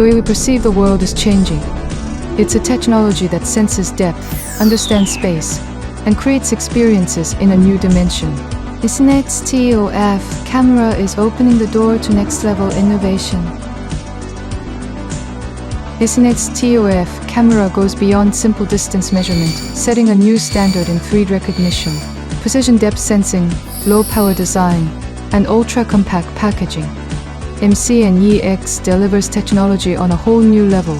The way we perceive the world is changing. It's a technology that senses depth, understands space, and creates experiences in a new dimension. MCNEX ToF camera is opening the door to next-level innovation. MCNEX ToF camera goes beyond simple distance measurement, setting a new standard in 3D recognition, precision depth sensing, low-power design, and ultra-compact packaging. MCNEX delivers technology on a whole new level.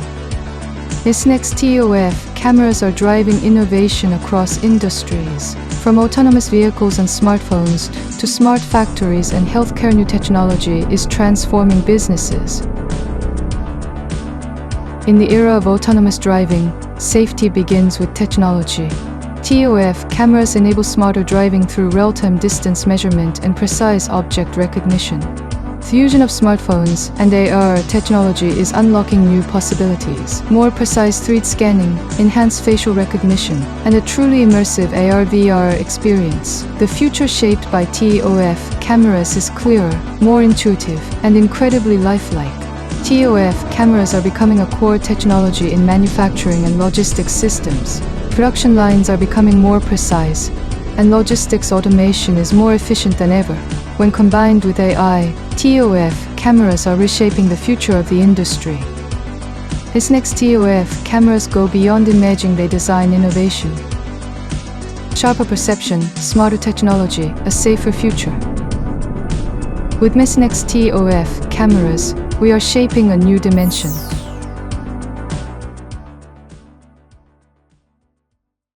MCNEX ToF cameras are driving innovation across industries. From autonomous vehicles and smartphones to smart factories and healthcare, new technology is transforming businesses. In the era of autonomous driving, safety begins with technology. ToF cameras enable smarter driving through real-time distance measurement and precise object recognition. The fusion of smartphones and AR technology is unlocking new possibilities. More precise 3D scanning, enhanced facial recognition, and a truly immersive AR/VR experience. The future shaped by ToF cameras is clearer, more intuitive, and incredibly lifelike. ToF cameras are becoming a core technology in manufacturing and logistics systems. Production lines are becoming more precise, and logistics automation is more efficient than ever. When combined with AI, ToF cameras are reshaping the future of the industry. MCNEX ToF cameras go beyond imaging, they design innovation. Sharper perception, smarter technology, a safer future. With MCNEX ToF cameras, we are shaping a new dimension.